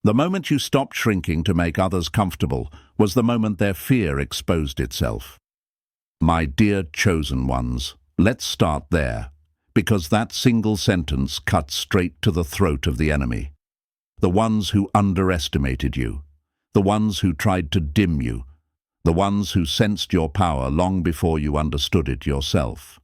The moment you stopped shrinking to make others comfortable was the moment their fear exposed itself. My dear chosen ones, let's start there, because that single sentence cuts straight to the throat of the enemy. The ones who underestimated you, the ones who tried to dim you, the ones who sensed your power long before you understood it yourself.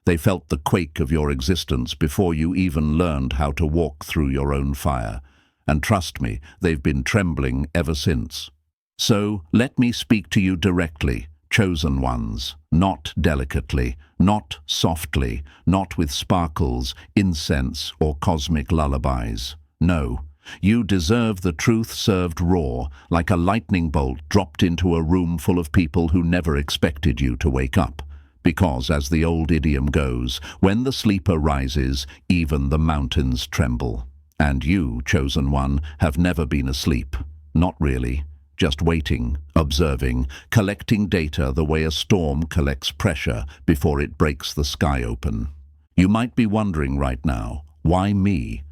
They felt the quake of your existence before you even learned how to walk through your own fire. And trust me, they've been trembling ever since. So let me speak to you directly, chosen ones, not delicately, not softly, not with sparkles, incense, or cosmic lullabies. No, you deserve the truth served raw, like a lightning bolt dropped into a room full of people who never expected you to wake up. Because, as the old idiom goes, when the sleeper rises, even the mountains tremble. And you, chosen one, have never been asleep. Not really. Just waiting, observing, collecting data the way a storm collects pressure before it breaks the sky open. You might be wondering right now, why me?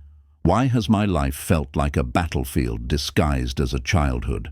Why has my life felt like a battlefield disguised as a childhood?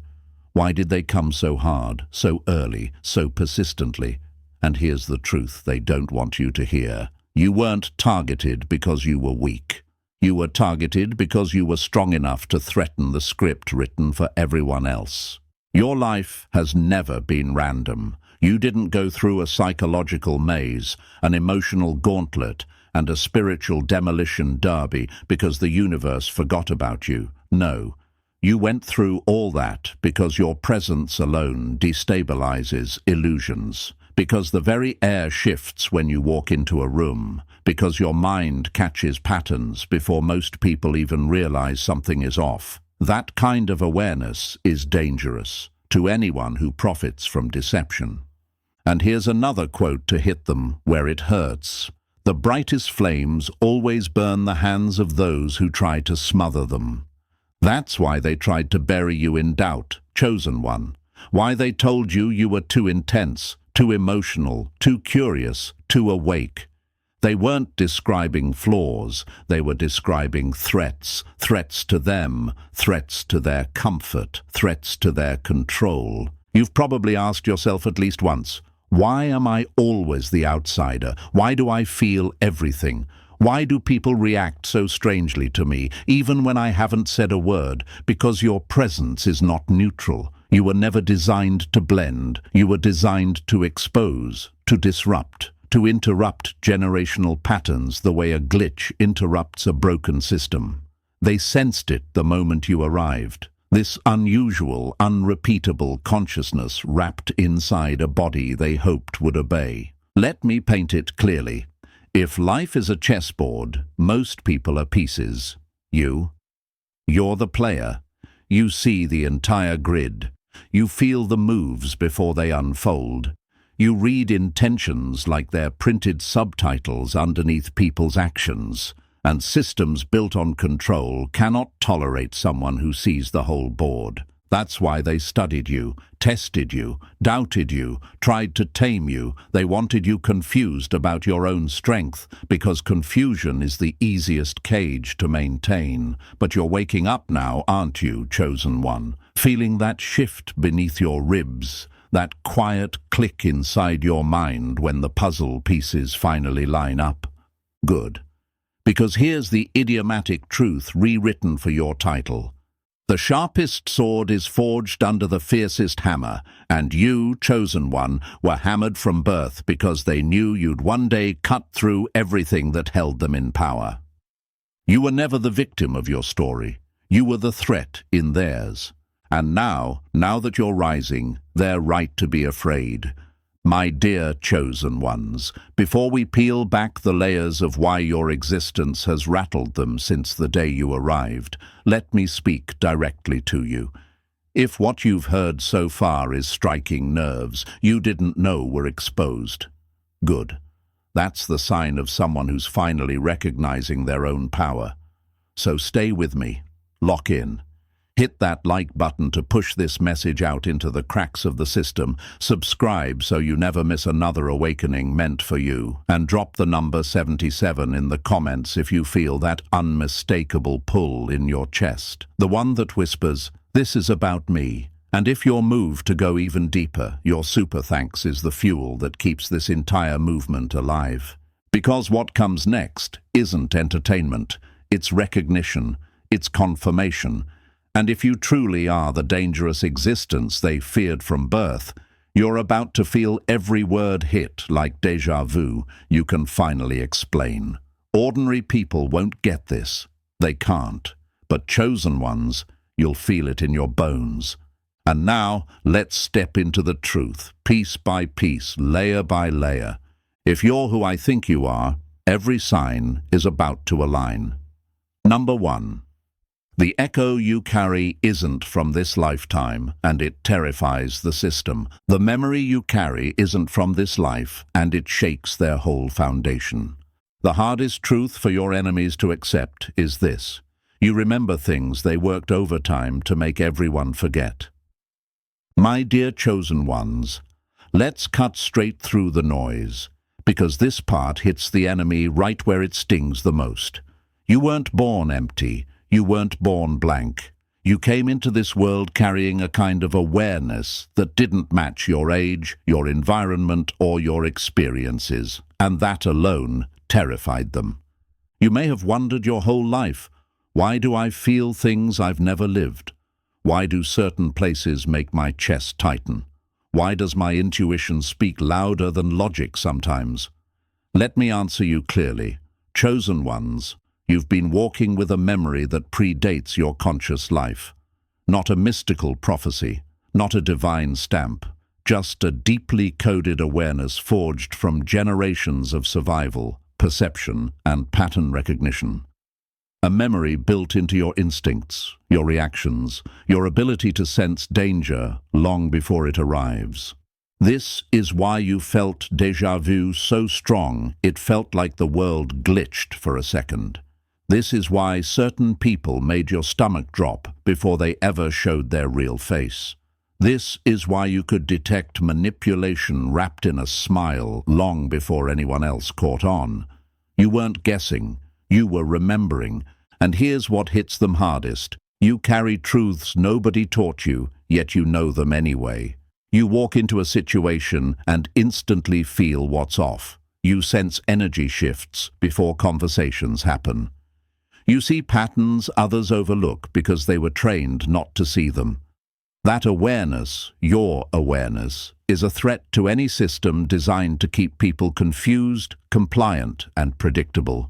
Why did they come so hard, so early, so persistently? And here's the truth they don't want you to hear. You weren't targeted because you were weak. You were targeted because you were strong enough to threaten the script written for everyone else. Your life has never been random. You didn't go through a psychological maze, an emotional gauntlet, and a spiritual demolition derby because the universe forgot about you. No, you went through all that because your presence alone destabilizes illusions. Because the very air shifts when you walk into a room, because your mind catches patterns before most people even realize something is off. That kind of awareness is dangerous to anyone who profits from deception. And here's another quote to hit them where it hurts. The brightest flames always burn the hands of those who try to smother them. That's why they tried to bury you in doubt, chosen one. Why they told you you were too intense, too emotional, too curious, too awake. They weren't describing flaws, they were describing threats. Threats to them, threats to their comfort, threats to their control. You've probably asked yourself at least once, why am I always the outsider? Why do I feel everything? Why do people react so strangely to me, even when I haven't said a word? Because your presence is not neutral. You were never designed to blend. You were designed to expose, to disrupt, to interrupt generational patterns the way a glitch interrupts a broken system. They sensed it the moment you arrived. This unusual, unrepeatable consciousness wrapped inside a body they hoped would obey. Let me paint it clearly. If life is a chessboard, most people are pieces. You're the player. You see the entire grid. You feel the moves before they unfold. You read intentions like they're printed subtitles underneath people's actions. And systems built on control cannot tolerate someone who sees the whole board. That's why they studied you, tested you, doubted you, tried to tame you. They wanted you confused about your own strength, because confusion is the easiest cage to maintain. But you're waking up now, aren't you, chosen one? Feeling that shift beneath your ribs, that quiet click inside your mind when the puzzle pieces finally line up. Good. Because here's the idiomatic truth rewritten for your title. The sharpest sword is forged under the fiercest hammer, and you, chosen one, were hammered from birth because they knew you'd one day cut through everything that held them in power. You were never the victim of your story. You were the threat in theirs. And now that you're rising, they're right to be afraid. My dear chosen ones, before we peel back the layers of why your existence has rattled them since the day you arrived, let me speak directly to you. If what you've heard so far is striking nerves you didn't know were exposed, good. That's the sign of someone who's finally recognizing their own power. So stay with me. Lock in. Hit that like button to push this message out into the cracks of the system. Subscribe so you never miss another awakening meant for you. And drop the number 77 in the comments if you feel that unmistakable pull in your chest. The one that whispers, "This is about me." And if you're moved to go even deeper, your super thanks is the fuel that keeps this entire movement alive. Because what comes next isn't entertainment, it's recognition, it's confirmation. And if you truly are the dangerous existence they feared from birth, you're about to feel every word hit like déjà vu you can finally explain. Ordinary people won't get this. They can't. But chosen ones, you'll feel it in your bones. And now, let's step into the truth, piece by piece, layer by layer. If you're who I think you are, every sign is about to align. Number 1. The echo you carry isn't from this lifetime, and it terrifies the system. The memory you carry isn't from this life, and it shakes their whole foundation. The hardest truth for your enemies to accept is this: you remember things they worked overtime to make everyone forget. My dear chosen ones, let's cut straight through the noise, because this part hits the enemy right where it stings the most. You weren't born empty. You weren't born blank. You came into this world carrying a kind of awareness that didn't match your age, your environment, or your experiences, and that alone terrified them. You may have wondered your whole life, why do I feel things I've never lived? Why do certain places make my chest tighten? Why does my intuition speak louder than logic sometimes? Let me answer you clearly. Chosen ones, you've been walking with a memory that predates your conscious life. Not a mystical prophecy, not a divine stamp, just a deeply coded awareness forged from generations of survival, perception, and pattern recognition. A memory built into your instincts, your reactions, your ability to sense danger long before it arrives. This is why you felt déjà vu so strong it felt like the world glitched for a second. This is why certain people made your stomach drop before they ever showed their real face. This is why you could detect manipulation wrapped in a smile long before anyone else caught on. You weren't guessing, you were remembering. And here's what hits them hardest. You carry truths nobody taught you, yet you know them anyway. You walk into a situation and instantly feel what's off. You sense energy shifts before conversations happen. You see patterns others overlook because they were trained not to see them. That awareness, your awareness, is a threat to any system designed to keep people confused, compliant, and predictable.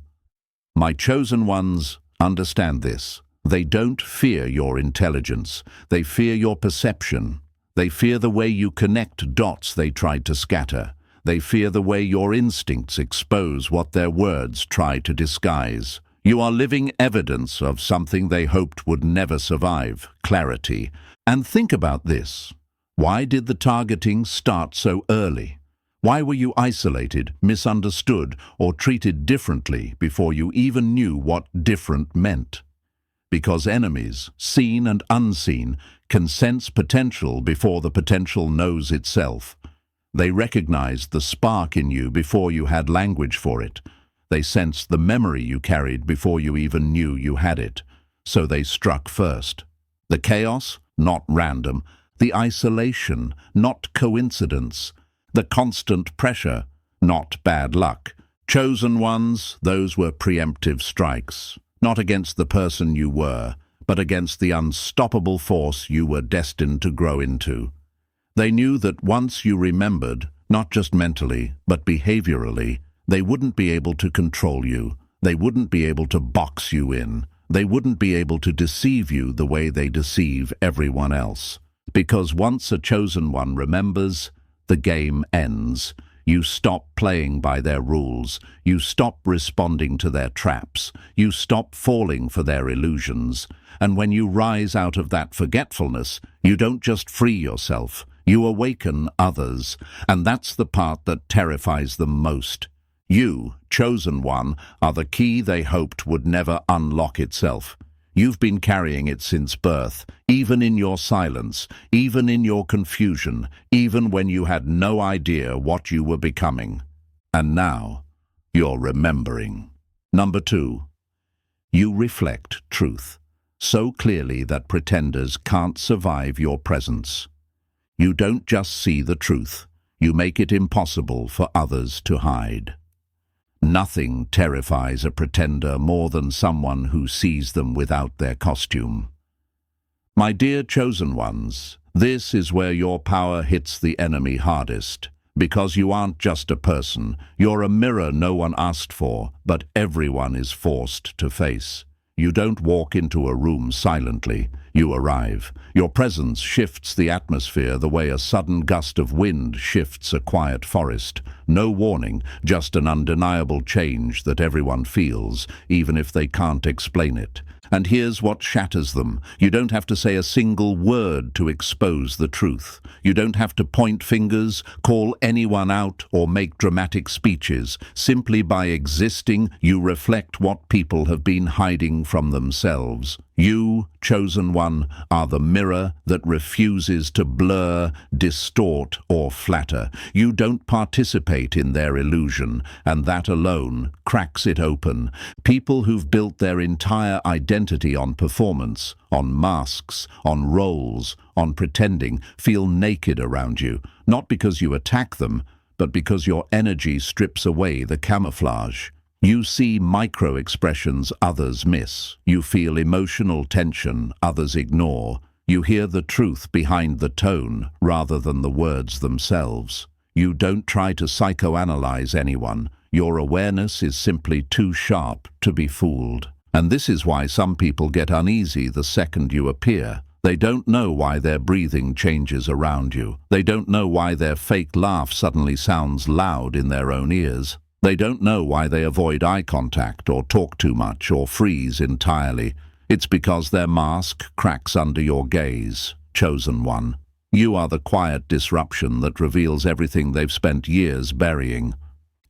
My chosen ones, understand this. They don't fear your intelligence. They fear your perception. They fear the way you connect dots they tried to scatter. They fear the way your instincts expose what their words try to disguise. You are living evidence of something they hoped would never survive: clarity. And think about this. Why did the targeting start so early? Why were you isolated, misunderstood, or treated differently before you even knew what different meant? Because enemies, seen and unseen, can sense potential before the potential knows itself. They recognized the spark in you before you had language for it. They sensed the memory you carried before you even knew you had it. So they struck first. The chaos, not random. The isolation, not coincidence. The constant pressure, not bad luck. Chosen ones, those were preemptive strikes. Not against the person you were, but against the unstoppable force you were destined to grow into. They knew that once you remembered, not just mentally, but behaviorally, they wouldn't be able to control you. They wouldn't be able to box you in. They wouldn't be able to deceive you the way they deceive everyone else. Because once a chosen one remembers, the game ends. You stop playing by their rules. You stop responding to their traps. You stop falling for their illusions. And when you rise out of that forgetfulness, you don't just free yourself. You awaken others. And that's the part that terrifies them most. You, chosen one, are the key they hoped would never unlock itself. You've been carrying it since birth, even in your silence, even in your confusion, even when you had no idea what you were becoming. And now, you're remembering. Number 2. You reflect truth so clearly that pretenders can't survive your presence. You don't just see the truth, you make it impossible for others to hide. Nothing terrifies a pretender more than someone who sees them without their costume. My dear chosen ones, this is where your power hits the enemy hardest, because you aren't just a person, you're a mirror no one asked for, but everyone is forced to face. You don't walk into a room silently, you arrive. Your presence shifts the atmosphere the way a sudden gust of wind shifts a quiet forest. No warning, just an undeniable change that everyone feels, even if they can't explain it. And here's what shatters them. You don't have to say a single word to expose the truth. You don't have to point fingers, call anyone out, or make dramatic speeches. Simply by existing, you reflect what people have been hiding from themselves. You, chosen one, are the mirror that refuses to blur, distort, or flatter. You don't participate in their illusion, and that alone cracks it open. People who've built their entire identity on performance, on masks, on roles, on pretending, feel naked around you, not because you attack them, but because your energy strips away the camouflage. You see micro-expressions others miss. You feel emotional tension others ignore. You hear the truth behind the tone rather than the words themselves. You don't try to psychoanalyze anyone. Your awareness is simply too sharp to be fooled. And this is why some people get uneasy the second you appear. They don't know why their breathing changes around you. They don't know why their fake laugh suddenly sounds loud in their own ears. They don't know why they avoid eye contact or talk too much or freeze entirely. It's because their mask cracks under your gaze, chosen one. You are the quiet disruption that reveals everything they've spent years burying.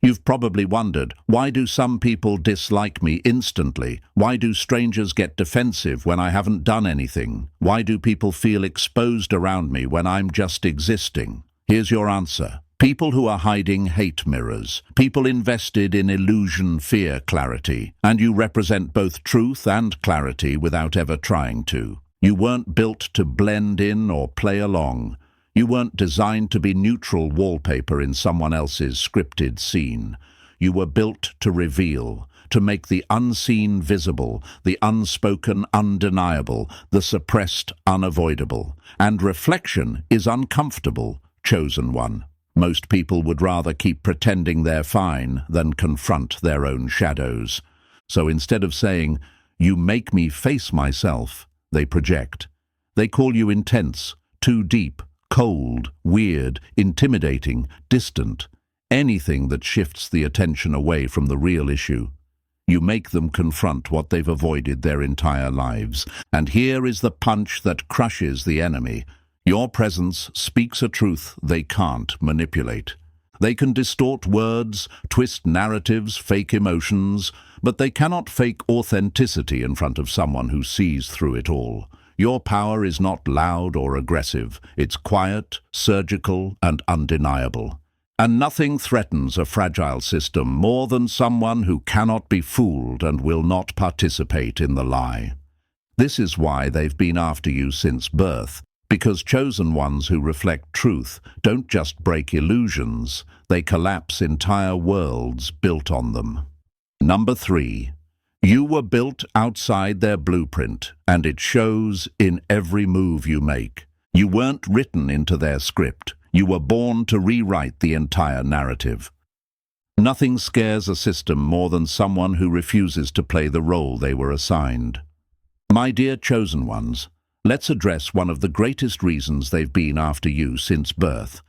You've probably wondered, why do some people dislike me instantly? Why do strangers get defensive when I haven't done anything? Why do people feel exposed around me when I'm just existing? Here's your answer. People who are hiding hate mirrors. People invested in illusion fear clarity. And you represent both truth and clarity without ever trying to. You weren't built to blend in or play along. You weren't designed to be neutral wallpaper in someone else's scripted scene. You were built to reveal, to make the unseen visible, the unspoken undeniable, the suppressed unavoidable. And reflection is uncomfortable, chosen one. Most people would rather keep pretending they're fine than confront their own shadows. So instead of saying, "You make me face myself," they project. They call you intense, too deep, cold, weird, intimidating, distant. Anything that shifts the attention away from the real issue. You make them confront what they've avoided their entire lives. And here is the punch that crushes the enemy. Your presence speaks a truth they can't manipulate. They can distort words, twist narratives, fake emotions, but they cannot fake authenticity in front of someone who sees through it all. Your power is not loud or aggressive. It's quiet, surgical, and undeniable. And nothing threatens a fragile system more than someone who cannot be fooled and will not participate in the lie. This is why they've been after you since birth. Because chosen ones who reflect truth don't just break illusions, they collapse entire worlds built on them. Number 3. You were built outside their blueprint, and it shows in every move you make. You weren't written into their script. You were born to rewrite the entire narrative. Nothing scares a system more than someone who refuses to play the role they were assigned. My dear chosen ones, let's address one of the greatest reasons they've been after you since birth.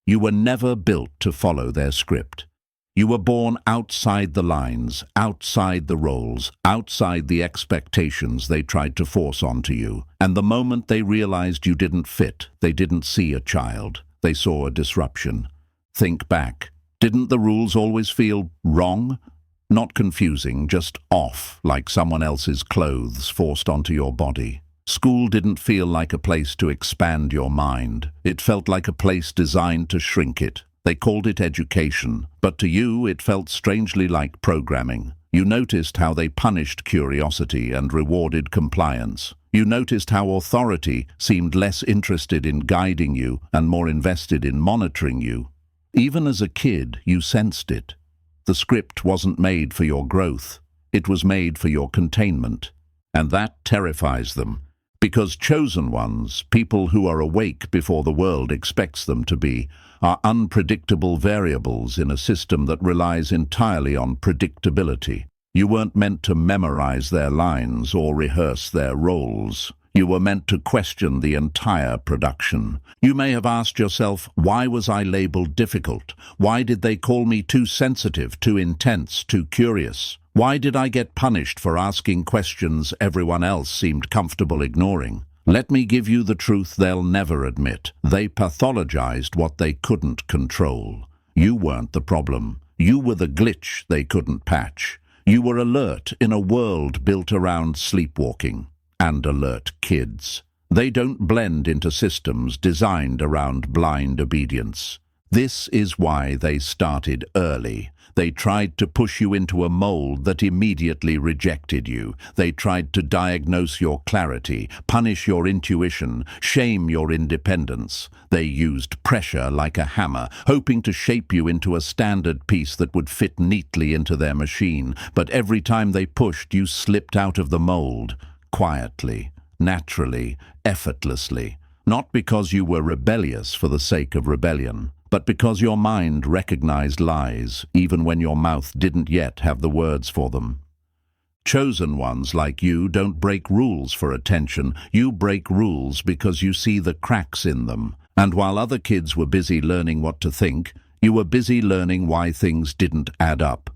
You were never built to follow their script. You were born outside the lines, outside the roles, outside the expectations they tried to force onto you. And the moment they realized you didn't fit, they didn't see a child. They saw a disruption. Think back. Didn't the rules always feel wrong? Not confusing, just off, like someone else's clothes forced onto your body. School didn't feel like a place to expand your mind. It felt like a place designed to shrink it. They called it education, but to you it felt strangely like programming. You noticed how they punished curiosity and rewarded compliance. You noticed how authority seemed less interested in guiding you and more invested in monitoring you. Even as a kid, you sensed it. The script wasn't made for your growth. It was made for your containment. And that terrifies them. Because chosen ones, people who are awake before the world expects them to be, are unpredictable variables in a system that relies entirely on predictability. You weren't meant to memorize their lines or rehearse their roles. You were meant to question the entire production. You may have asked yourself, why was I labeled difficult? Why did they call me too sensitive, too intense, too curious? Why did I get punished for asking questions everyone else seemed comfortable ignoring? Let me give you the truth they'll never admit. They pathologized what they couldn't control. You weren't the problem. You were the glitch they couldn't patch. You were alert in a world built around sleepwalking. And alert kids. They don't blend into systems designed around blind obedience. This is why they started early. They tried to push you into a mold that immediately rejected you. They tried to diagnose your clarity, punish your intuition, shame your independence. They used pressure like a hammer, hoping to shape you into a standard piece that would fit neatly into their machine. But every time they pushed, you slipped out of the mold. Quietly, naturally, effortlessly. Not because you were rebellious for the sake of rebellion, but because your mind recognized lies, even when your mouth didn't yet have the words for them. Chosen ones like you don't break rules for attention. You break rules because you see the cracks in them. And while other kids were busy learning what to think, you were busy learning why things didn't add up.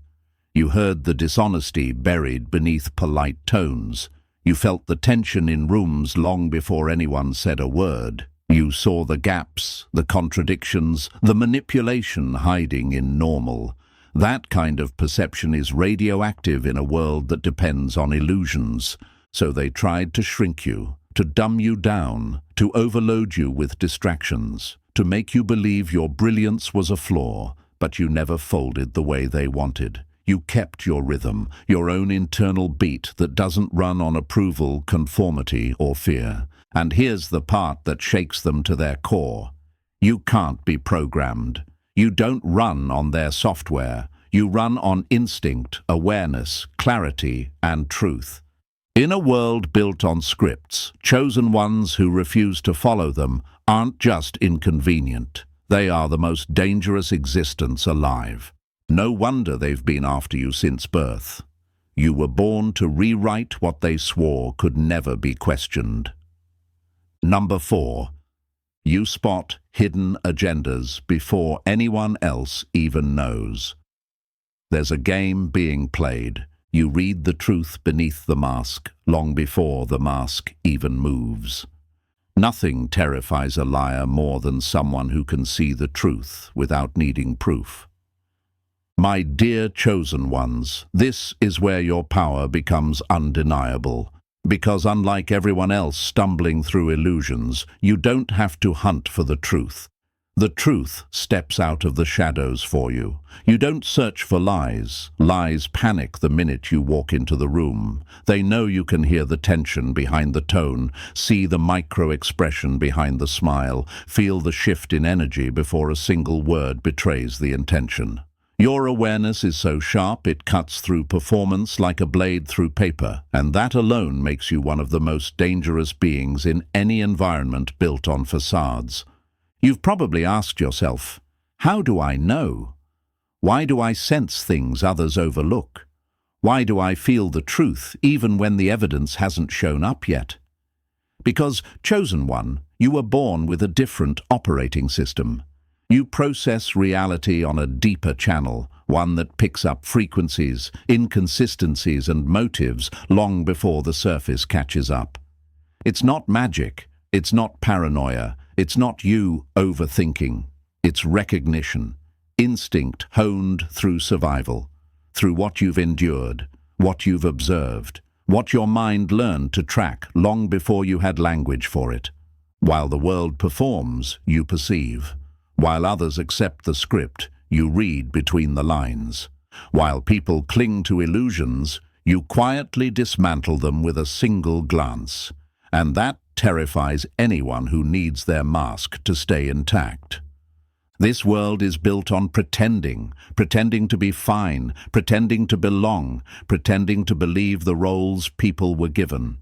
You heard the dishonesty buried beneath polite tones. You felt the tension in rooms long before anyone said a word. You saw the gaps, the contradictions, the manipulation hiding in normal. That kind of perception is radioactive in a world that depends on illusions. So they tried to shrink you, to dumb you down, to overload you with distractions, to make you believe your brilliance was a flaw, but you never folded the way they wanted. You kept your rhythm, your own internal beat that doesn't run on approval, conformity, or fear. And here's the part that shakes them to their core. You can't be programmed. You don't run on their software. You run on instinct, awareness, clarity, and truth. In a world built on scripts, chosen ones who refuse to follow them aren't just inconvenient. They are the most dangerous existence alive. No wonder they've been after you since birth. You were born to rewrite what they swore could never be questioned. Number 4. You spot hidden agendas before anyone else even knows. There's a game being played. You read the truth beneath the mask, long before the mask even moves. Nothing terrifies a liar more than someone who can see the truth without needing proof. My dear chosen ones, this is where your power becomes undeniable. Because unlike everyone else stumbling through illusions, you don't have to hunt for the truth. The truth steps out of the shadows for you. You don't search for lies. Lies panic the minute you walk into the room. They know you can hear the tension behind the tone, see the micro-expression behind the smile, feel the shift in energy before a single word betrays the intention. Your awareness is so sharp it cuts through performance like a blade through paper, and that alone makes you one of the most dangerous beings in any environment built on facades. You've probably asked yourself, how do I know? Why do I sense things others overlook? Why do I feel the truth even when the evidence hasn't shown up yet? Because, chosen one, you were born with a different operating system. You process reality on a deeper channel, one that picks up frequencies, inconsistencies and motives long before the surface catches up. It's not magic, it's not paranoia, it's not you overthinking. It's recognition, instinct honed through survival. through what you've endured, what you've observed, what your mind learned to track long before you had language for it. While the world performs, you perceive. While others accept the script, you read between the lines. While people cling to illusions, you quietly dismantle them with a single glance. And that terrifies anyone who needs their mask to stay intact. This world is built on pretending to be fine, pretending to belong, pretending to believe the roles people were given.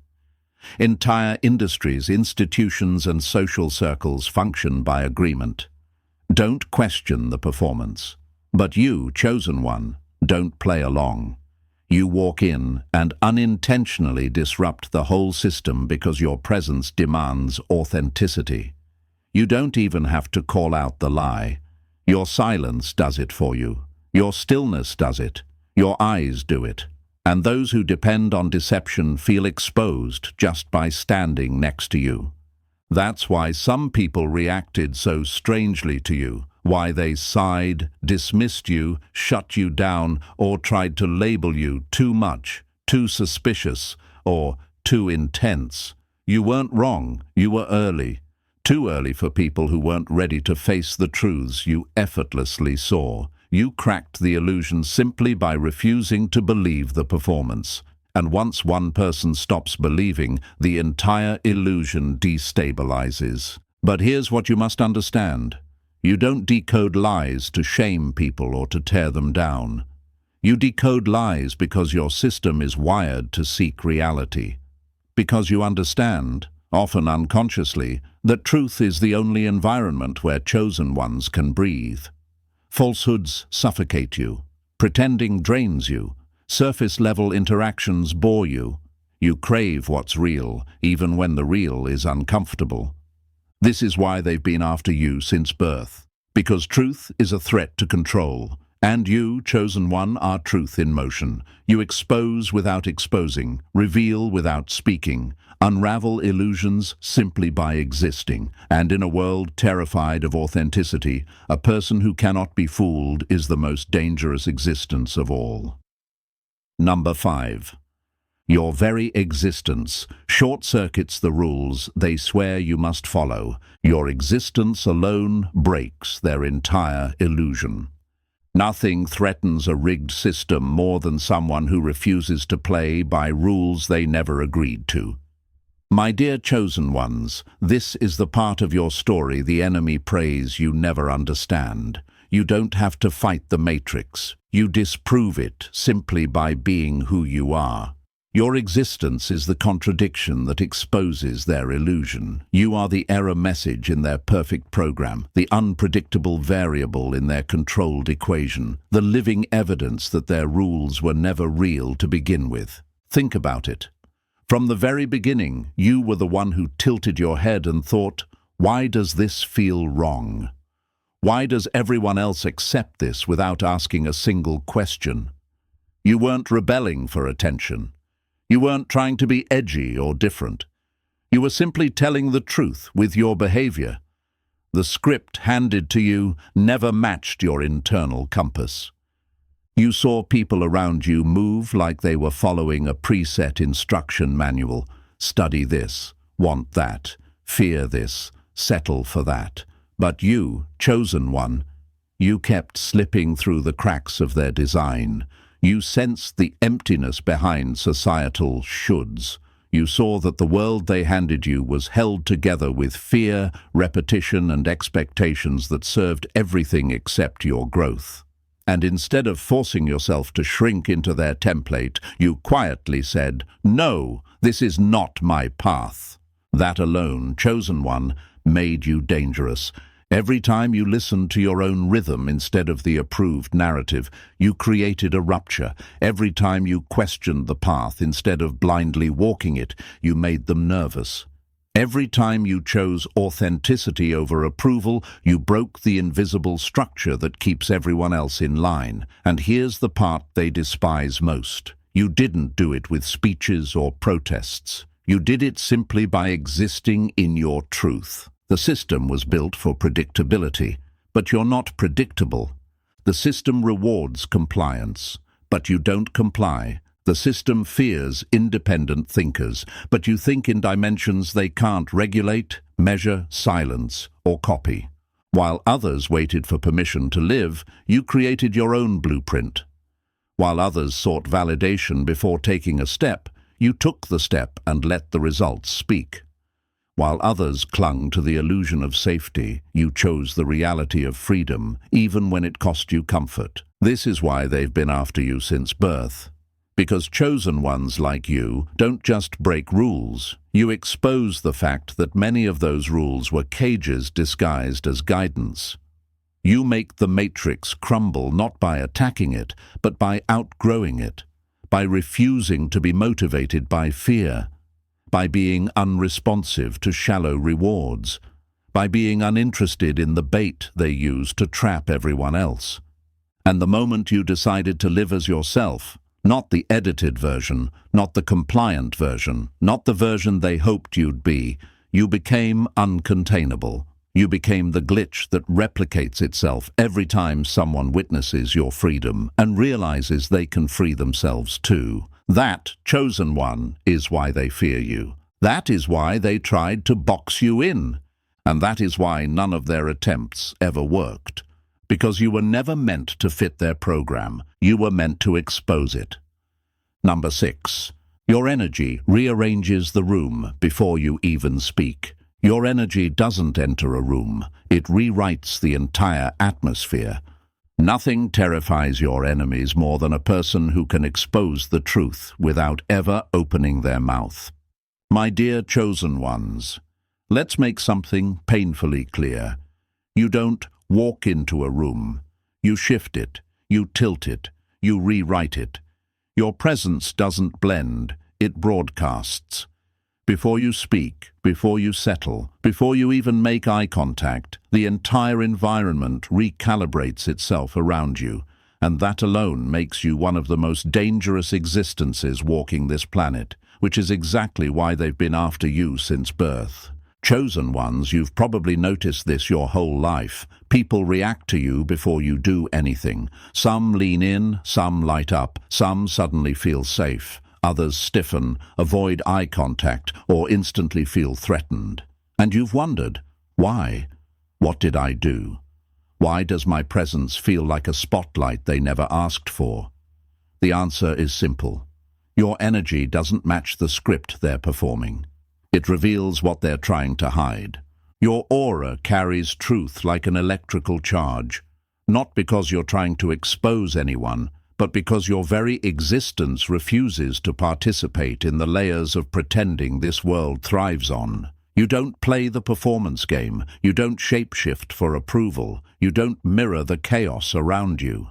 Entire industries, institutions, and social circles function by agreement. Don't question the performance. But you, chosen one, don't play along. You walk in and unintentionally disrupt the whole system because your presence demands authenticity. You don't even have to call out the lie. Your silence does it for you. Your stillness does it. Your eyes do it. And those who depend on deception feel exposed just by standing next to you. That's why some people reacted so strangely to you, why they sighed, dismissed you, shut you down, or tried to label you too much, too suspicious, or too intense. You weren't wrong, you were early. Too early for people who weren't ready to face the truths you effortlessly saw. You cracked the illusion simply by refusing to believe the performance. And once one person stops believing, the entire illusion destabilizes. But here's what you must understand. You don't decode lies to shame people or to tear them down. You decode lies because your system is wired to seek reality. Because you understand, often unconsciously, that truth is the only environment where chosen ones can breathe. Falsehoods suffocate you. Pretending drains you. Surface-level interactions bore you. You crave what's real, even when the real is uncomfortable. This is why they've been after you since birth. Because truth is a threat to control. And you, chosen one, are truth in motion. You expose without exposing, reveal without speaking, unravel illusions simply by existing. And in a world terrified of authenticity, a person who cannot be fooled is the most dangerous existence of all. Number 5. Your very existence short-circuits the rules they swear you must follow. Your existence alone breaks their entire illusion. Nothing threatens a rigged system more than someone who refuses to play by rules they never agreed to. My dear chosen ones, this is the part of your story the enemy prays you never understand. You don't have to fight the matrix. You disprove it simply by being who you are. Your existence is the contradiction that exposes their illusion. You are the error message in their perfect program, the unpredictable variable in their controlled equation, the living evidence that their rules were never real to begin with. Think about it. From the very beginning, you were the one who tilted your head and thought, "Why does this feel wrong? Why does everyone else accept this without asking a single question?" You weren't rebelling for attention. You weren't trying to be edgy or different. You were simply telling the truth with your behavior. The script handed to you never matched your internal compass. You saw people around you move like they were following a preset instruction manual. Study this, want that, fear this, settle for that. But you, chosen one, you kept slipping through the cracks of their design. You sensed the emptiness behind societal shoulds. You saw that the world they handed you was held together with fear, repetition, and expectations that served everything except your growth. And instead of forcing yourself to shrink into their template, you quietly said, "No, this is not my path." That alone, chosen one, made you dangerous. Every time you listened to your own rhythm instead of the approved narrative, you created a rupture. Every time you questioned the path instead of blindly walking it, you made them nervous. Every time you chose authenticity over approval, you broke the invisible structure that keeps everyone else in line. And here's the part they despise most. You didn't do it with speeches or protests. You did it simply by existing in your truth. The system was built for predictability, but you're not predictable. The system rewards compliance. but you don't comply. The system fears independent thinkers, but you think in dimensions they can't regulate, measure, silence, or copy. While others waited for permission to live, you created your own blueprint. While others sought validation before taking a step, you took the step and let the results speak. While others clung to the illusion of safety, you chose the reality of freedom, even when it cost you comfort. This is why they've been after you since birth. Because chosen ones like you don't just break rules. You expose the fact that many of those rules were cages disguised as guidance. You make the matrix crumble not by attacking it, but by outgrowing it, by refusing to be motivated by fear, by being unresponsive to shallow rewards, by being uninterested in the bait they use to trap everyone else. And the moment you decided to live as yourself, not the edited version, not the compliant version, not the version they hoped you'd be, you became uncontainable. You became the glitch that replicates itself every time someone witnesses your freedom and realizes they can free themselves too. That, chosen one, is why they fear you. That is why they tried to box you in. And that is why none of their attempts ever worked. Because you were never meant to fit their program. You were meant to expose it. Number 6. Your energy rearranges the room before you even speak. Your energy doesn't enter a room. It rewrites the entire atmosphere. Nothing terrifies your enemies more than a person who can expose the truth without ever opening their mouth. My dear chosen ones, let's make something painfully clear. You don't walk into a room. You shift it, you tilt it, you rewrite it. Your presence doesn't blend, it broadcasts. Before you speak, before you settle, before you even make eye contact, the entire environment recalibrates itself around you, and that alone makes you one of the most dangerous existences walking this planet, which is exactly why they've been after you since birth. Chosen ones, you've probably noticed this your whole life. People react to you before you do anything. Some lean in, some light up, some suddenly feel safe. Others stiffen, avoid eye contact, or instantly feel threatened. And you've wondered, why? What did I do? Why does my presence feel like a spotlight they never asked for? The answer is simple. Your energy doesn't match the script they're performing. It reveals what they're trying to hide. Your aura carries truth like an electrical charge, not because you're trying to expose anyone, but because your very existence refuses to participate in the layers of pretending this world thrives on. You don't play the performance game. You don't shapeshift for approval. You don't mirror the chaos around you.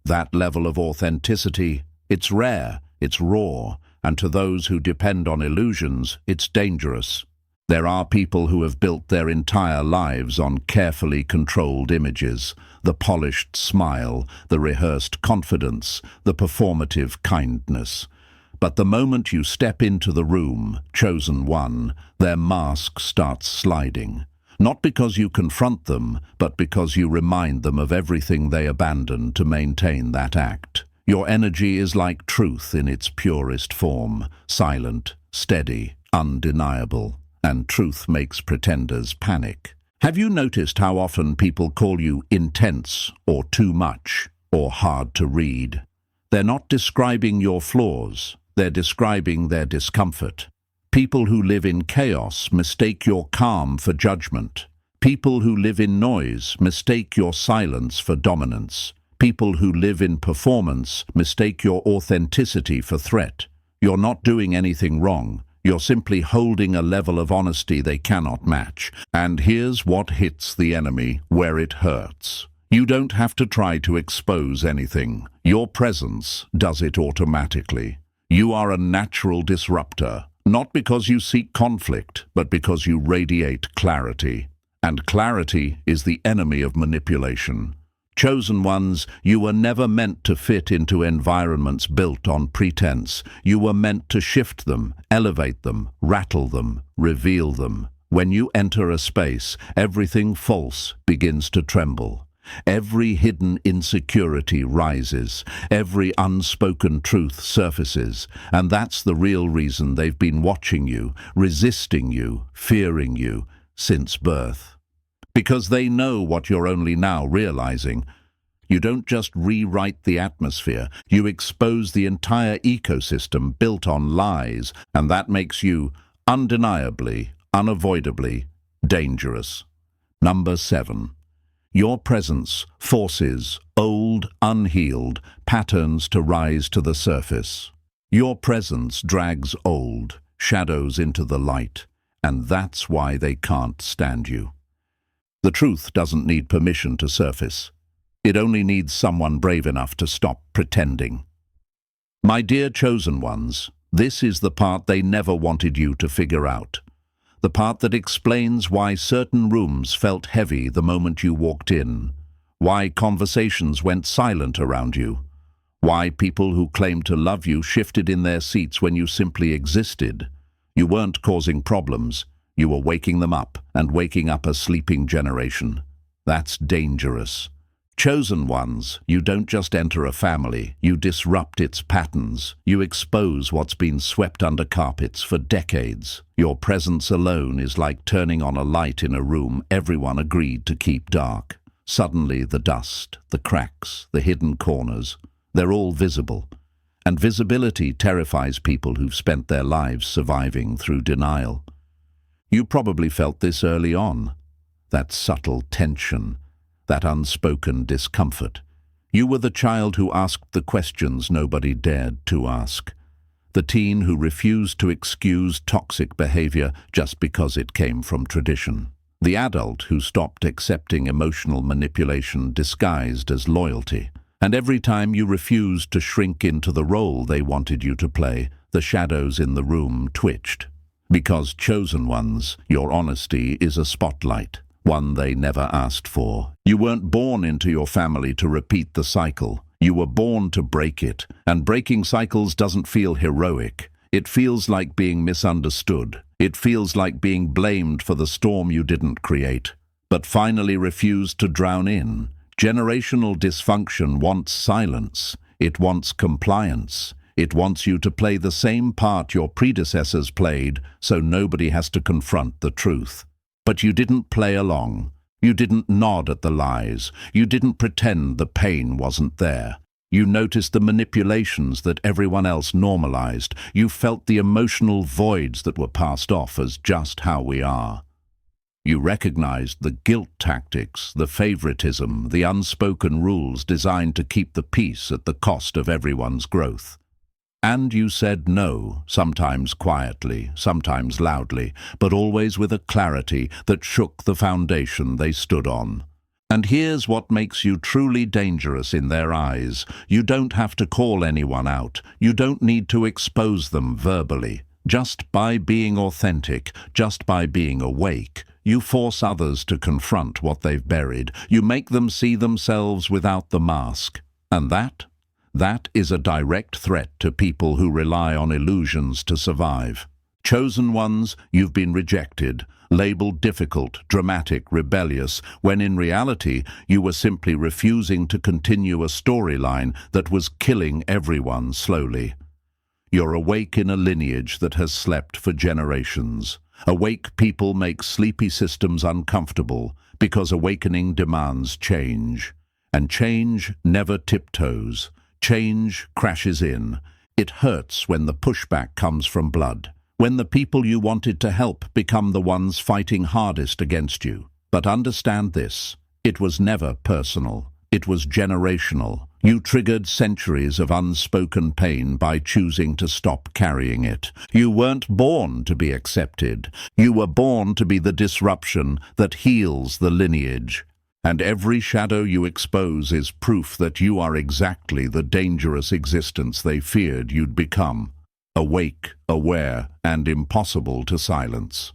That level of authenticity, it's rare, it's raw, and to those who depend on illusions, it's dangerous. There are people who have built their entire lives on carefully controlled images, the polished smile, the rehearsed confidence, the performative kindness. But the moment you step into the room, chosen one, their mask starts sliding. Not because you confront them, but because you remind them of everything they abandoned to maintain that act. Your energy is like truth in its purest form, silent, steady, undeniable. And truth makes pretenders panic. Have you noticed how often people call you intense, or too much, or hard to read? They're not describing your flaws, they're describing their discomfort. People who live in chaos mistake your calm for judgment. People who live in noise mistake your silence for dominance. People who live in performance mistake your authenticity for threat. You're not doing anything wrong. You're simply holding a level of honesty they cannot match. And here's what hits the enemy where it hurts. You don't have to try to expose anything. Your presence does it automatically. You are a natural disruptor, not because you seek conflict, but because you radiate clarity. And clarity is the enemy of manipulation. Chosen ones, you were never meant to fit into environments built on pretense. You were meant to shift them, elevate them, rattle them, reveal them. When you enter a space, everything false begins to tremble. Every hidden insecurity rises, every unspoken truth surfaces, and that's the real reason they've been watching you, resisting you, fearing you, since birth. Because they know what you're only now realizing. You don't just rewrite the atmosphere, you expose the entire ecosystem built on lies, and that makes you undeniably, unavoidably dangerous. Number 7. Your presence forces old, unhealed patterns to rise to the surface. Your presence drags old shadows into the light, and that's why they can't stand you. The truth doesn't need permission to surface. It only needs someone brave enough to stop pretending. My dear chosen ones, this is the part they never wanted you to figure out. The part that explains why certain rooms felt heavy the moment you walked in, why conversations went silent around you, why people who claimed to love you shifted in their seats when you simply existed. You weren't causing problems, you were waking them up and waking up a sleeping generation. That's dangerous. Chosen ones, you don't just enter a family, you disrupt its patterns. You expose what's been swept under carpets for decades. Your presence alone is like turning on a light in a room everyone agreed to keep dark. Suddenly the dust, the cracks, the hidden corners, they're all visible. And visibility terrifies people who've spent their lives surviving through denial. You probably felt this early on. That subtle tension, that unspoken discomfort. You were the child who asked the questions nobody dared to ask. The teen who refused to excuse toxic behavior just because it came from tradition. The adult who stopped accepting emotional manipulation disguised as loyalty. And every time you refused to shrink into the role they wanted you to play, the shadows in the room twitched. Because chosen ones, your honesty is a spotlight. One they never asked for. You weren't born into your family to repeat the cycle. You were born to break it, and breaking cycles doesn't feel heroic. It feels like being misunderstood. It feels like being blamed for the storm you didn't create, but finally refused to drown in. Generational dysfunction wants silence. It wants compliance. It wants you to play the same part your predecessors played, so nobody has to confront the truth. But you didn't play along. You didn't nod at the lies. You didn't pretend the pain wasn't there. You noticed the manipulations that everyone else normalized. You felt the emotional voids that were passed off as just how we are. You recognized the guilt tactics, the favoritism, the unspoken rules designed to keep the peace at the cost of everyone's growth. And you said no, sometimes quietly, sometimes loudly, but always with a clarity that shook the foundation they stood on. And here's what makes you truly dangerous in their eyes. You don't have to call anyone out. You don't need to expose them verbally. Just by being authentic, just by being awake, you force others to confront what they've buried. You make them see themselves without the mask. And that is a direct threat to people who rely on illusions to survive. Chosen ones, you've been rejected, labeled difficult, dramatic, rebellious, when in reality you were simply refusing to continue a storyline that was killing everyone slowly. You're awake in a lineage that has slept for generations. Awake people make sleepy systems uncomfortable because awakening demands change. And change never tiptoes. Change crashes in. It hurts when the pushback comes from blood, when the people you wanted to help become the ones fighting hardest against you. But understand this, it was never personal. It was generational. You triggered centuries of unspoken pain by choosing to stop carrying it. You weren't born to be accepted. You were born to be the disruption that heals the lineage. And every shadow you expose is proof that you are exactly the dangerous existence they feared you'd become. Awake, aware, and impossible to silence.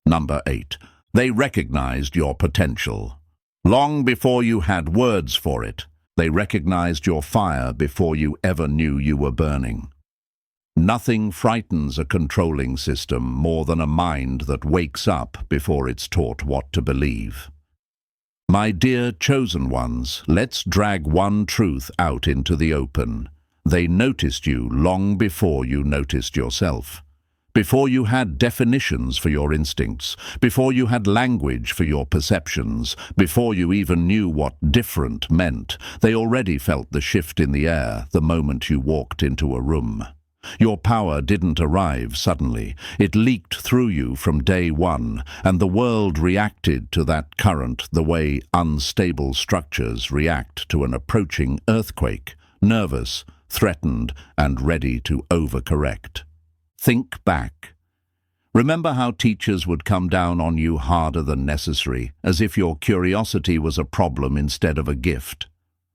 Number 8. They recognized your potential. Long before you had words for it, they recognized your fire before you ever knew you were burning. Nothing frightens a controlling system more than a mind that wakes up before it's taught what to believe. My dear chosen ones, let's drag one truth out into the open. They noticed you long before you noticed yourself. Before you had definitions for your instincts, before you had language for your perceptions, before you even knew what different meant, they already felt the shift in the air the moment you walked into a room. Your power didn't arrive suddenly. It leaked through you from day one, and the world reacted to that current the way unstable structures react to an approaching earthquake, nervous, threatened, and ready to overcorrect. Think back. Remember how teachers would come down on you harder than necessary, as if your curiosity was a problem instead of a gift.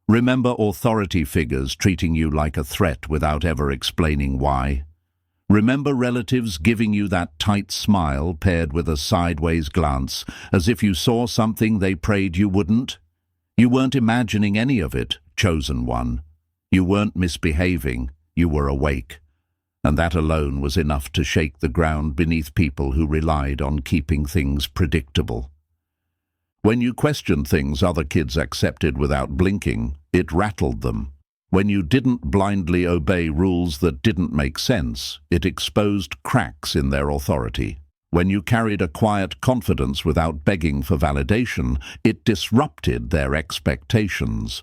Remember authority figures treating you like a threat without ever explaining why. Remember relatives giving you that tight smile paired with a sideways glance, as if you saw something they prayed you wouldn't. You weren't imagining any of it, chosen one. You weren't misbehaving, you were awake. And that alone was enough to shake the ground beneath people who relied on keeping things predictable. When you questioned things other kids accepted without blinking, it rattled them. When you didn't blindly obey rules that didn't make sense, it exposed cracks in their authority. When you carried a quiet confidence without begging for validation, it disrupted their expectations.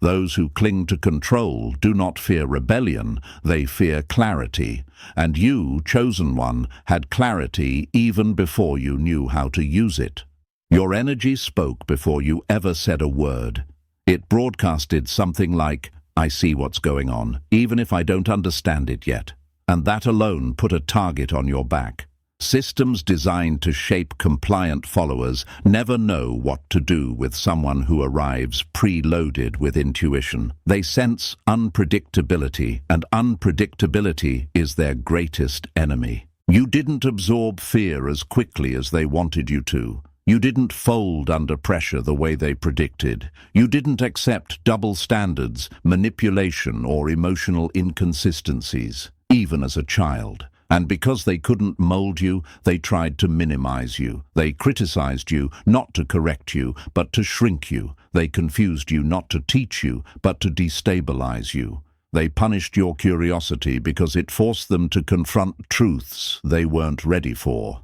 Those who cling to control do not fear rebellion, they fear clarity. And you, chosen one, had clarity even before you knew how to use it. Your energy spoke before you ever said a word. It broadcasted something like, "I see what's going on, even if I don't understand it yet." And that alone put a target on your back. Systems designed to shape compliant followers never know what to do with someone who arrives preloaded with intuition. They sense unpredictability, and unpredictability is their greatest enemy. You didn't absorb fear as quickly as they wanted you to. You didn't fold under pressure the way they predicted. You didn't accept double standards, manipulation, or emotional inconsistencies, even as a child. And because they couldn't mold you, they tried to minimize you. They criticized you, not to correct you, but to shrink you. They confused you, not to teach you, but to destabilize you. They punished your curiosity because it forced them to confront truths they weren't ready for.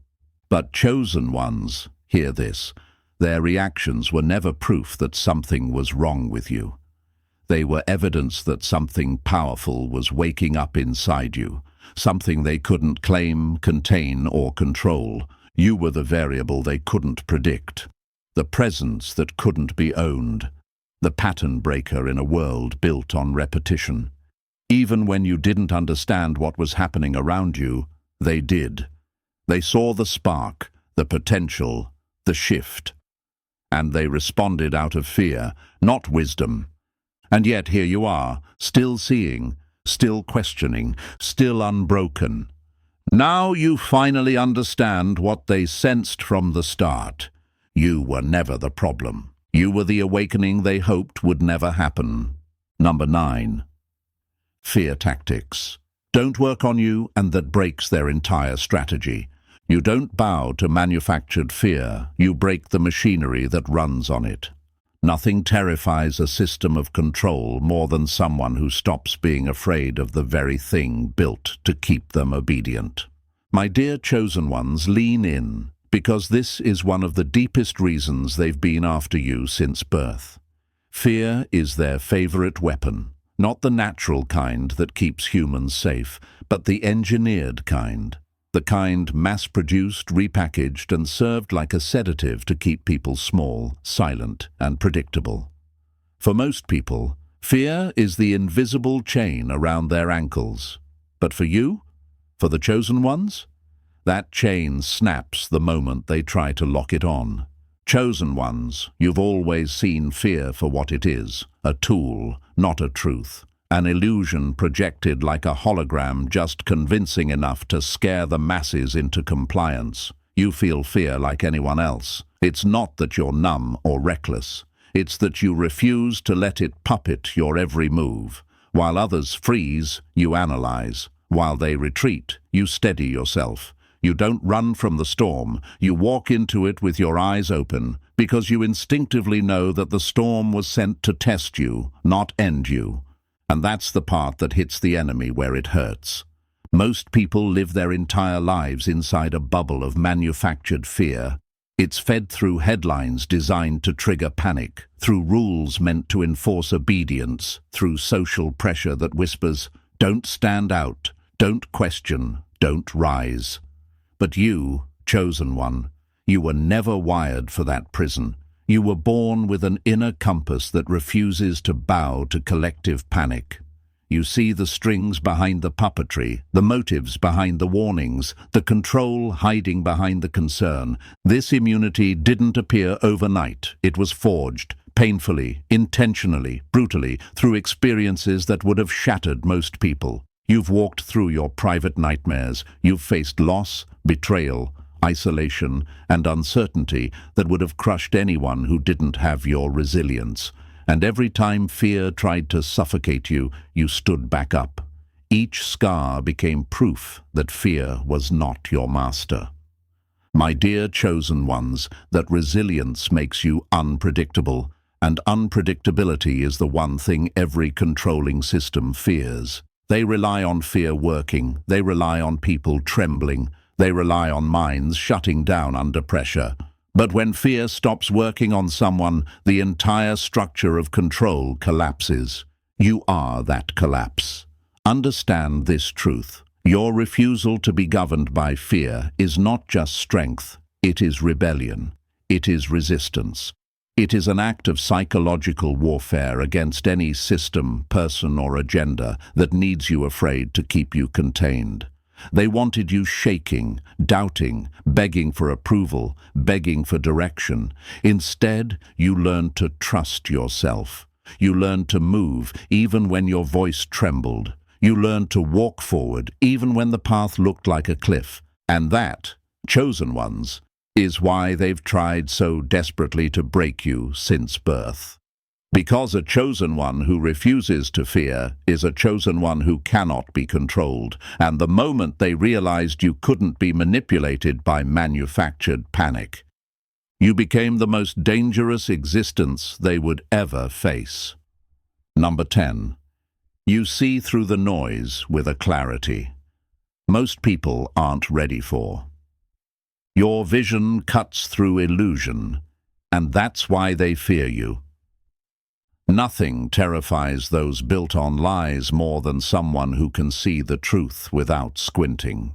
But chosen ones, hear this, their reactions were never proof that something was wrong with you. They were evidence that something powerful was waking up inside you, something they couldn't claim, contain, or control. You were the variable they couldn't predict, the presence that couldn't be owned, the pattern breaker in a world built on repetition. Even when you didn't understand what was happening around you, they did. They saw the spark, the potential, the shift. And they responded out of fear, not wisdom. And yet here you are, still seeing, still questioning, still unbroken. Now you finally understand what they sensed from the start. You were never the problem. You were the awakening they hoped would never happen. Number 9. Fear tactics. Don't work on you, and that breaks their entire strategy. You don't bow to manufactured fear, you break the machinery that runs on it. Nothing terrifies a system of control more than someone who stops being afraid of the very thing built to keep them obedient. My dear chosen ones, lean in, because this is one of the deepest reasons they've been after you since birth. Fear is their favorite weapon, not the natural kind that keeps humans safe, but the engineered kind. The kind mass-produced, repackaged, and served like a sedative to keep people small, silent, and predictable. For most people, fear is the invisible chain around their ankles. But for you, for the chosen ones, that chain snaps the moment they try to lock it on. Chosen ones, you've always seen fear for what it is, a tool, not a truth. An illusion projected like a hologram, just convincing enough to scare the masses into compliance. You feel fear like anyone else. It's not that you're numb or reckless. It's that you refuse to let it puppet your every move. While others freeze, you analyze. While they retreat, you steady yourself. You don't run from the storm. You walk into it with your eyes open, because you instinctively know that the storm was sent to test you, not end you. And that's the part that hits the enemy where it hurts. Most people live their entire lives inside a bubble of manufactured fear. It's fed through headlines designed to trigger panic, through rules meant to enforce obedience, through social pressure that whispers, "Don't stand out, don't question, don't rise." But you, chosen one, you were never wired for that prison. You were born with an inner compass that refuses to bow to collective panic. You see the strings behind the puppetry, the motives behind the warnings, the control hiding behind the concern. This immunity didn't appear overnight. It was forged, painfully, intentionally, brutally, through experiences that would have shattered most people. You've walked through your private nightmares. You've faced loss, betrayal, isolation, and uncertainty that would have crushed anyone who didn't have your resilience. And every time fear tried to suffocate you, you stood back up. Each scar became proof that fear was not your master. My dear chosen ones, that resilience makes you unpredictable, and unpredictability is the one thing every controlling system fears. They rely on fear working, they rely on people trembling, they rely on minds shutting down under pressure. But when fear stops working on someone, the entire structure of control collapses. You are that collapse. Understand this truth. Your refusal to be governed by fear is not just strength, it is rebellion. It is resistance. It is an act of psychological warfare against any system, person, or agenda that needs you afraid to keep you contained. They wanted you shaking, doubting, begging for approval, begging for direction. Instead, you learned to trust yourself. You learned to move even when your voice trembled. You learned to walk forward even when the path looked like a cliff. And that, chosen ones, is why they've tried so desperately to break you since birth. Because a chosen one who refuses to fear is a chosen one who cannot be controlled, and the moment they realized you couldn't be manipulated by manufactured panic, you became the most dangerous existence they would ever face. Number 10. You see through the noise with a clarity most people aren't ready for. Your vision cuts through illusion, and that's why they fear you. Nothing terrifies those built on lies more than someone who can see the truth without squinting.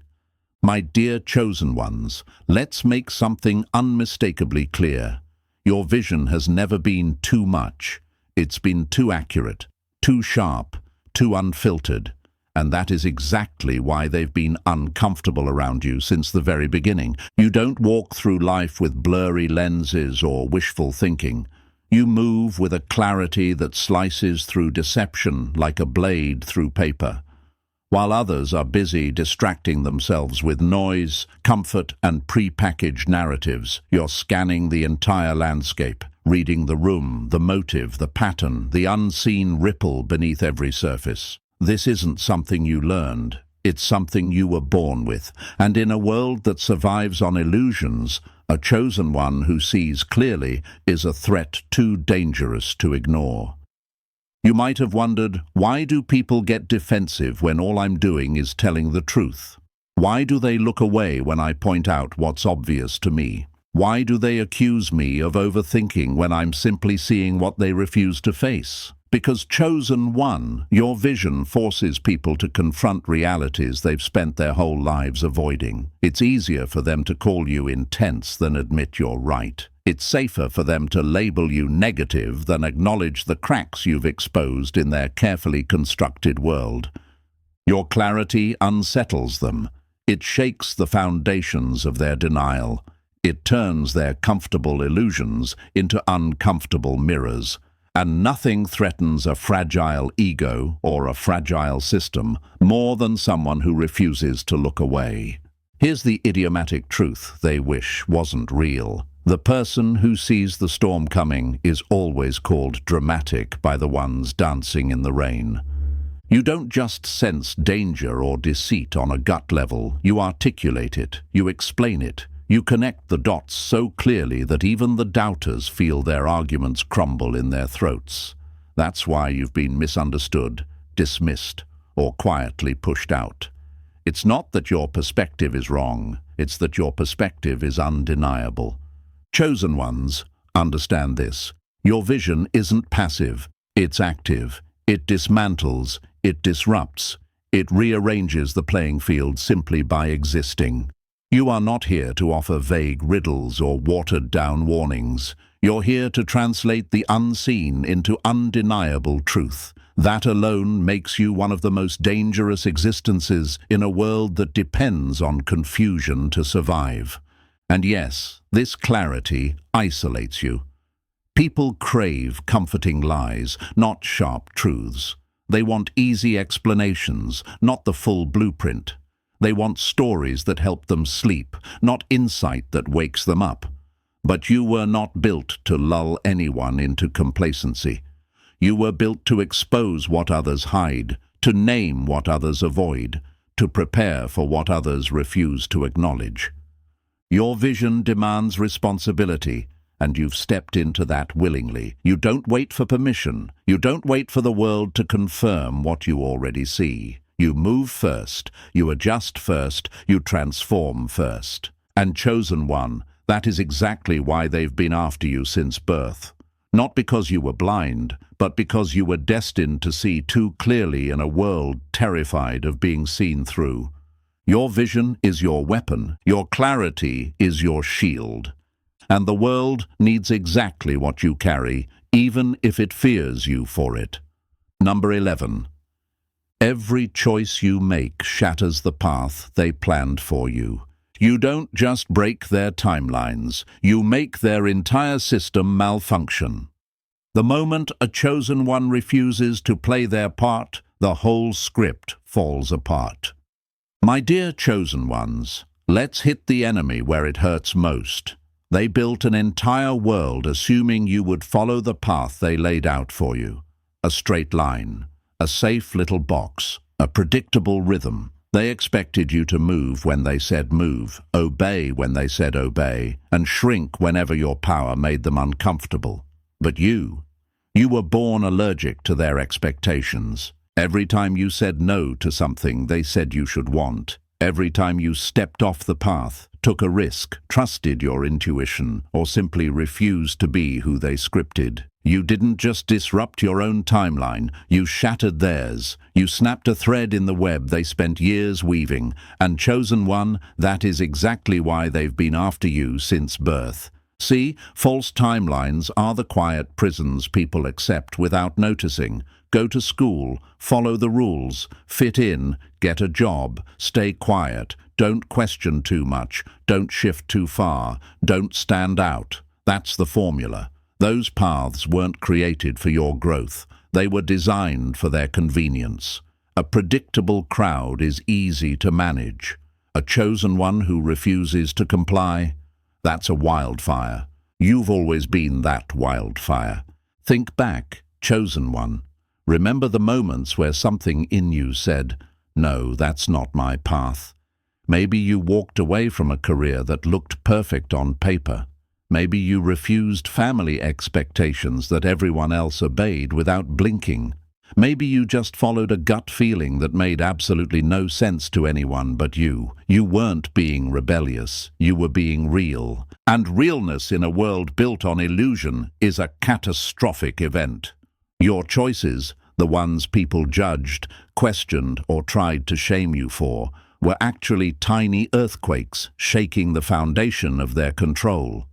My dear chosen ones, let's make something unmistakably clear. Your vision has never been too much. It's been too accurate, too sharp, too unfiltered. And that is exactly why they've been uncomfortable around you since the very beginning. You don't walk through life with blurry lenses or wishful thinking. You move with a clarity that slices through deception like a blade through paper. While others are busy distracting themselves with noise, comfort, and pre-packaged narratives, you're scanning the entire landscape, reading the room, the motive, the pattern, the unseen ripple beneath every surface. This isn't something you learned, it's something you were born with, and in a world that survives on illusions, a chosen one who sees clearly is a threat too dangerous to ignore. You might have wondered, why do people get defensive when all I'm doing is telling the truth? Why do they look away when I point out what's obvious to me? Why do they accuse me of overthinking when I'm simply seeing what they refuse to face? Because chosen one, your vision forces people to confront realities they've spent their whole lives avoiding. It's easier for them to call you intense than admit you're right. It's safer for them to label you negative than acknowledge the cracks you've exposed in their carefully constructed world. Your clarity unsettles them. It shakes the foundations of their denial. It turns their comfortable illusions into uncomfortable mirrors. And nothing threatens a fragile ego or a fragile system more than someone who refuses to look away. Here's the idiomatic truth they wish wasn't real. The person who sees the storm coming is always called dramatic by the ones dancing in the rain. You don't just sense danger or deceit on a gut level, you articulate it, you explain it, you connect the dots so clearly that even the doubters feel their arguments crumble in their throats. That's why you've been misunderstood, dismissed, or quietly pushed out. It's not that your perspective is wrong, it's that your perspective is undeniable. Chosen ones, understand this. Your vision isn't passive, it's active. It dismantles, it disrupts, it rearranges the playing field simply by existing. You are not here to offer vague riddles or watered-down warnings. You're here to translate the unseen into undeniable truth. That alone makes you one of the most dangerous existences in a world that depends on confusion to survive. And yes, this clarity isolates you. People crave comforting lies, not sharp truths. They want easy explanations, not the full blueprint. They want stories that help them sleep, not insight that wakes them up. But you were not built to lull anyone into complacency. You were built to expose what others hide, to name what others avoid, to prepare for what others refuse to acknowledge. Your vision demands responsibility, and you've stepped into that willingly. You don't wait for permission. You don't wait for the world to confirm what you already see. You move first, you adjust first, you transform first. And chosen one, that is exactly why they've been after you since birth. Not because you were blind, but because you were destined to see too clearly in a world terrified of being seen through. Your vision is your weapon, your clarity is your shield. And the world needs exactly what you carry, even if it fears you for it. Number 11. Every choice you make shatters the path they planned for you. You don't just break their timelines, you make their entire system malfunction. The moment a chosen one refuses to play their part, the whole script falls apart. My dear chosen ones, let's hit the enemy where it hurts most. They built an entire world assuming you would follow the path they laid out for you. A straight line, a safe little box, a predictable rhythm. They expected you to move when they said move, obey when they said obey, and shrink whenever your power made them uncomfortable. But you were born allergic to their expectations. Every time you said no to something they said you should want, every time you stepped off the path, took a risk, trusted your intuition, or simply refused to be who they scripted, you didn't just disrupt your own timeline, you shattered theirs. You snapped a thread in the web they spent years weaving, and chosen one, that is exactly why they've been after you since birth. See, false timelines are the quiet prisons people accept without noticing. Go to school, follow the rules, fit in, get a job, stay quiet, don't question too much, don't shift too far, don't stand out. That's the formula. Those paths weren't created for your growth. They were designed for their convenience. A predictable crowd is easy to manage. A chosen one who refuses to comply, that's a wildfire. You've always been that wildfire. Think back, chosen one. Remember the moments where something in you said, "No, that's not my path." Maybe you walked away from a career that looked perfect on paper. Maybe you refused family expectations that everyone else obeyed without blinking. Maybe you just followed a gut feeling that made absolutely no sense to anyone but you. You weren't being rebellious, you were being real. And realness in a world built on illusion is a catastrophic event. Your choices, the ones people judged, questioned, or tried to shame you for, were actually tiny earthquakes shaking the foundation of their control.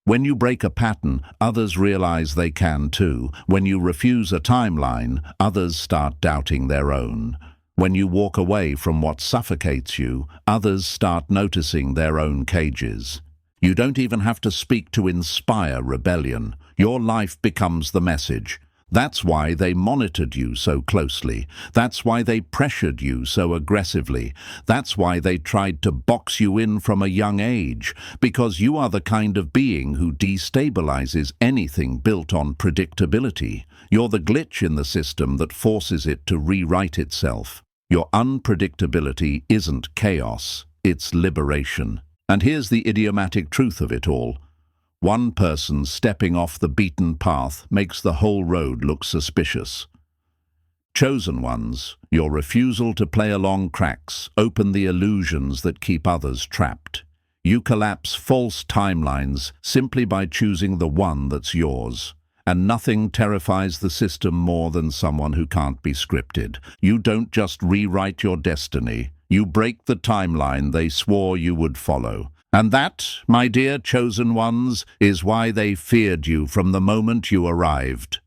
When you break a pattern, others realize they can too. When you refuse a timeline, others start doubting their own. When you walk away from what suffocates you, others start noticing their own cages. You don't even have to speak to inspire rebellion. Your life becomes the message. That's why they monitored you so closely. That's why they pressured you so aggressively. That's why they tried to box you in from a young age, because you are the kind of being who destabilizes anything built on predictability. You're the glitch in the system that forces it to rewrite itself. Your unpredictability isn't chaos, it's liberation. And here's the idiomatic truth of it all. One person stepping off the beaten path makes the whole road look suspicious. Chosen ones, your refusal to play along cracks open the illusions that keep others trapped. You collapse false timelines simply by choosing the one that's yours. And nothing terrifies the system more than someone who can't be scripted. You don't just rewrite your destiny, you break the timeline they swore you would follow. And that, my dear chosen ones, is why they feared you from the moment you arrived.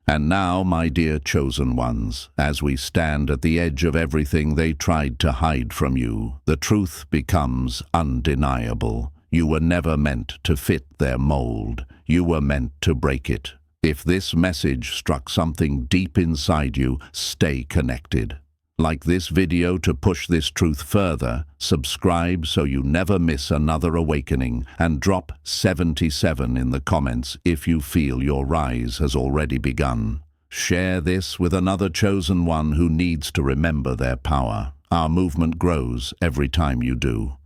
And now, my dear chosen ones, as we stand at the edge of everything they tried to hide from you, the truth becomes undeniable. You were never meant to fit their mold. You were meant to break it. If this message struck something deep inside you, stay connected. Like this video to push this truth further, subscribe so you never miss another awakening, and drop 77 in the comments if you feel your rise has already begun. Share this with another chosen one who needs to remember their power. Our movement grows every time you do.